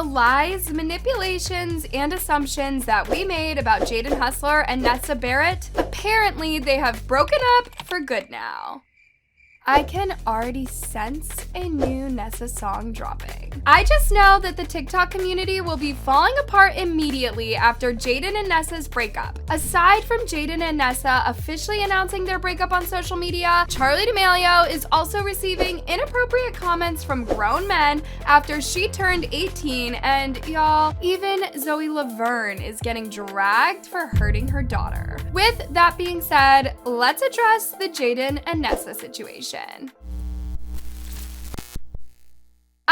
the lies, manipulations, and assumptions that we made about Jaden Hustler and Nessa Barrett, apparently they have broken up for good now. I can already sense a new Nessa song dropping. I just know that the TikTok community will be falling apart immediately after Jaden and Nessa's breakup. Aside from Jaden and Nessa officially announcing their breakup on social media, Charli D'Amelio is also receiving inappropriate comments from grown men after she turned 18, and y'all, even Zoe Laverne is getting dragged for hurting her daughter. With that being said, let's address the Jaden and Nessa situation.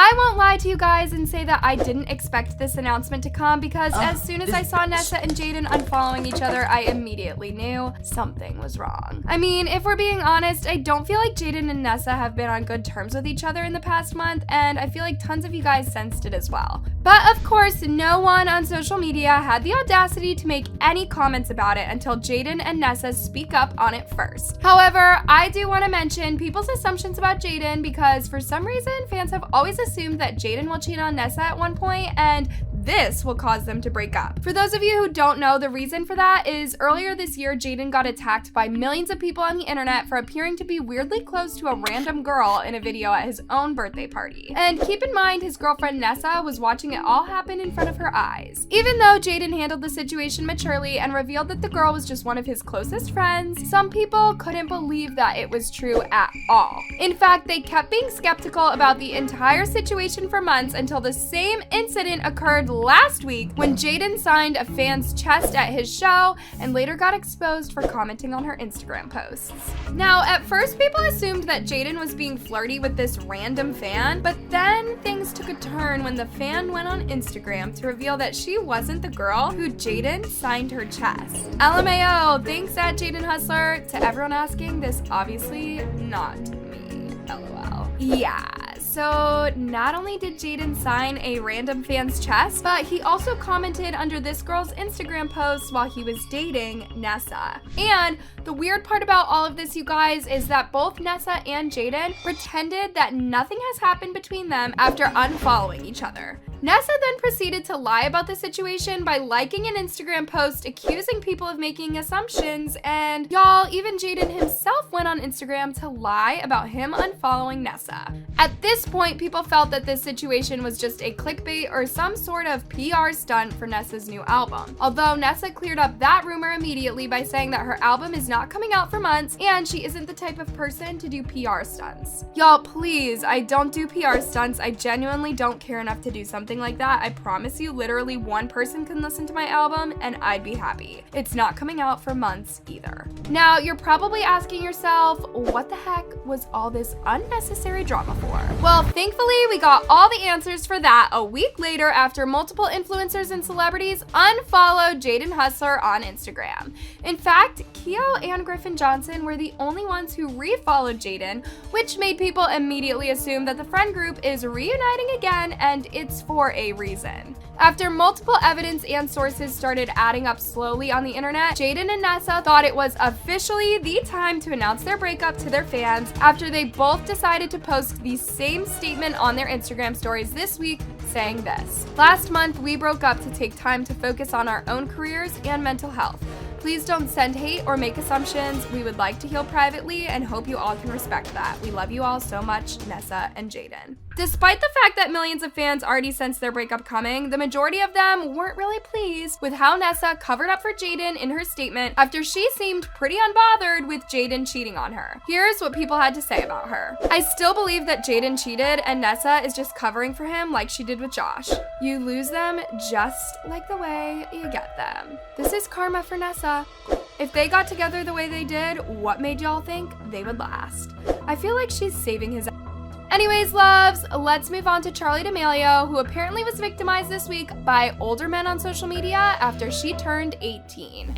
I won't lie to you guys and say that I didn't expect this announcement to come, because as soon as I saw Nessa and Jaden unfollowing each other, I immediately knew something was wrong. I mean, if we're being honest, I don't feel like Jaden and Nessa have been on good terms with each other in the past month, and I feel like tons of you guys sensed it as well. But of course, no one on social media had the audacity to make any comments about it until Jaden and Nessa speak up on it first. However, I do want to mention people's assumptions about Jaden, because for some reason, fans have always assumed that Jaden will cheat on Nessa at one point, and this will cause them to break up. For those of you who don't know, the reason for that is earlier this year, Jaden got attacked by millions of people on the internet for appearing to be weirdly close to a random girl in a video at his own birthday party. And keep in mind, his girlfriend Nessa was watching it all happen in front of her eyes. Even though Jaden handled the situation maturely and revealed that the girl was just one of his closest friends, some people couldn't believe that it was true at all. In fact, they kept being skeptical about the entire situation for months until the same incident occurred last week when Jaden signed a fan's chest at his show and later got exposed for commenting on her Instagram posts. Now, at first people assumed that Jaden was being flirty with this random fan, but then things took a turn when the fan went on Instagram to reveal that she wasn't the girl who Jaden signed her chest. LMAO, thanks at Jaden Hustler. To everyone asking, this obviously not me, LOL. Yeah. So not only did Jaden sign a random fan's chest, but he also commented under this girl's Instagram post while he was dating Nessa. And the weird part about all of this, you guys, is that both Nessa and Jaden pretended that nothing has happened between them after unfollowing each other. Nessa then proceeded to lie about the situation by liking an Instagram post accusing people of making assumptions, and y'all, even Jaden himself went on Instagram to lie about him unfollowing Nessa. At this point, people felt that this situation was just a clickbait or some sort of PR stunt for Nessa's new album. Although Nessa cleared up that rumor immediately by saying that her album is not coming out for months and she isn't the type of person to do PR stunts. Y'all, please, I don't do PR stunts. I genuinely don't care enough to do something like that. I promise you, literally one person can listen to my album and I'd be happy. It's not coming out for months either. Now, you're probably asking yourself, what the heck was all this unnecessary drama for? Well, thankfully, we got all the answers for that a week later after multiple influencers and celebrities unfollowed Jaden Hustler on Instagram. In fact, Keo and Griffin Johnson were the only ones who refollowed Jaden, which made people immediately assume that the friend group is reuniting again, and it's for a reason. After multiple evidence and sources started adding up slowly on the internet, Jaden and Nessa thought it was officially the time to announce their breakup to their fans after they both decided to post the same statement on their Instagram stories this week, saying this: "Last month, we broke up to take time to focus on our own careers and mental health. Please don't send hate or make assumptions. We would like to heal privately and hope you all can respect that. We love you all so much, Nessa and Jaden." Despite the fact that millions of fans already sensed their breakup coming, the majority of them weren't really pleased with how Nessa covered up for Jaden in her statement after she seemed pretty unbothered with Jaden cheating on her. Here's what people had to say about her. "I still believe that Jaden cheated and Nessa is just covering for him like she did with Josh. You lose them just like the way you get them. This is karma for Nessa. If they got together the way they did, what made y'all think they would last? I feel like she's saving his." Anyways, loves, let's move on to Charli D'Amelio, who apparently was victimized this week by older men on social media after she turned 18.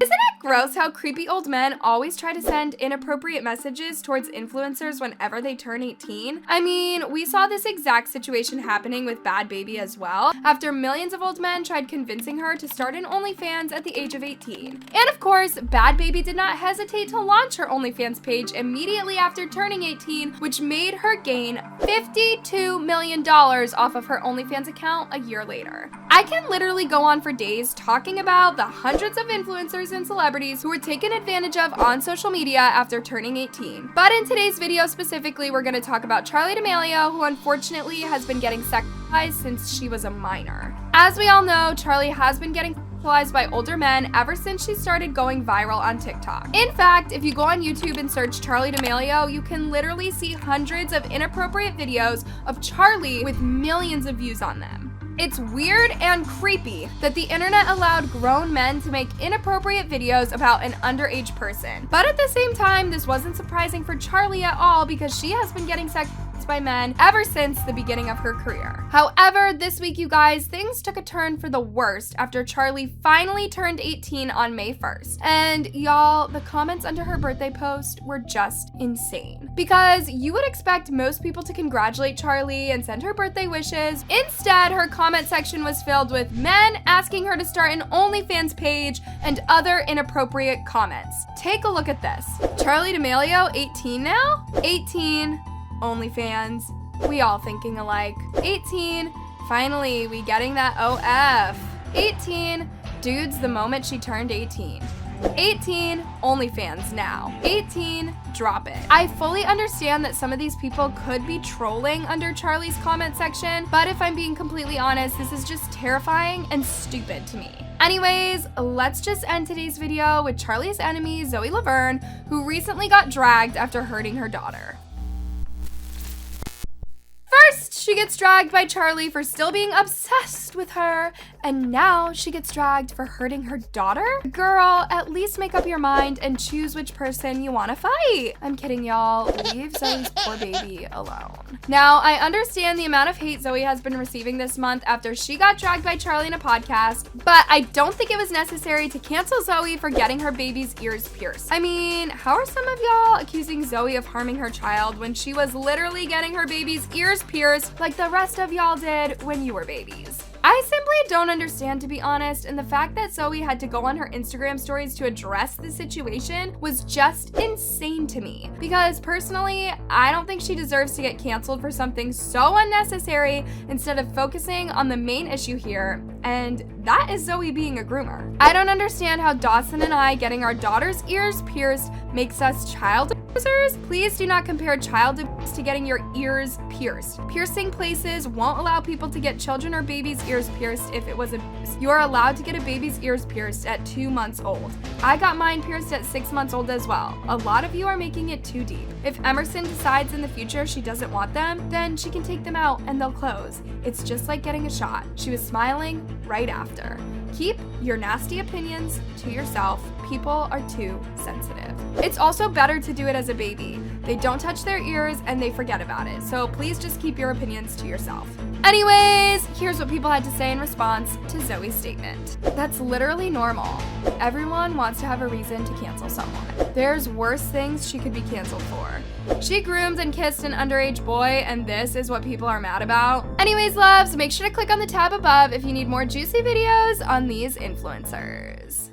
Isn't it gross how creepy old men always try to send inappropriate messages towards influencers whenever they turn 18? I mean, we saw this exact situation happening with Bad Baby as well, after millions of old men tried convincing her to start an OnlyFans at the age of 18. And of course, Bad Baby did not hesitate to launch her OnlyFans page immediately after turning 18, which made her gain $52 million off of her OnlyFans account a year later. I can literally go on for days talking about the hundreds of influencers and celebrities who were taken advantage of on social media after turning 18. But in today's video specifically, we're going to talk about Charli D'Amelio, who unfortunately has been getting sexualized since she was a minor. As we all know, Charli has been getting sexualized by older men ever since she started going viral on TikTok. In fact, if you go on YouTube and search Charli D'Amelio, you can literally see hundreds of inappropriate videos of Charli with millions of views on them. It's weird and creepy that the internet allowed grown men to make inappropriate videos about an underage person. But at the same time, this wasn't surprising for Charli at all because she has been getting sexualized by men ever since the beginning of her career. However, this week, you guys, things took a turn for the worst after Charli finally turned 18 on May 1st. And y'all, the comments under her birthday post were just insane. Because you would expect most people to congratulate Charli and send her birthday wishes. Instead, her comment section was filled with men asking her to start an OnlyFans page and other inappropriate comments. Take a look at this. Charli D'Amelio, 18 now? 18. OnlyFans, we all thinking alike. 18, finally, we getting that OF. 18, dudes the moment she turned 18. 18, OnlyFans now. 18, drop it. I fully understand that some of these people could be trolling under Charli's comment section, but if I'm being completely honest, this is just terrifying and stupid to me. Anyways, let's just end today's video with Charli's enemy, Zoe Laverne, who recently got dragged after hurting her daughter. First, she gets dragged by Charli for still being obsessed with her, and now she gets dragged for hurting her daughter? Girl, at least make up your mind and choose which person you want to fight. I'm kidding, y'all. Leave Zoe's poor baby alone. Now, I understand the amount of hate Zoe has been receiving this month after she got dragged by Charli in a podcast, but I don't think it was necessary to cancel Zoe for getting her baby's ears pierced. I mean, how are some of y'all accusing Zoe of harming her child when she was literally getting her baby's ears pierced like the rest of y'all did when you were babies? I simply don't understand, to be honest, and the fact that Zoe had to go on her Instagram stories to address the situation was just insane to me. Because personally, I don't think she deserves to get canceled for something so unnecessary instead of focusing on the main issue here, and that is Zoe being a groomer. I don't understand how Dawson and I getting our daughter's ears pierced makes us child abusers. Please do not compare child abuse to getting your ears pierced. Piercing places won't allow people to get children or babies' ears pierced if it was abuse. You are allowed to get a baby's ears pierced at 2 months old. I got mine pierced at 6 months old as well. A lot of you are making it too deep. If Emerson decides in the future she doesn't want them, then she can take them out and they'll close. It's just like getting a shot. She was smiling right after. Keep your nasty opinions to yourself. People are too sensitive. It's also better to do it as a baby. They don't touch their ears and they forget about it. So please just keep your opinions to yourself. Anyways, here's what people had to say in response to Zoe's statement. That's literally normal. Everyone wants to have a reason to cancel someone. There's worse things she could be canceled for. She groomed and kissed an underage boy, and this is what people are mad about. Anyways, loves, make sure to click on the tab above if you need more juicy videos on these influencers.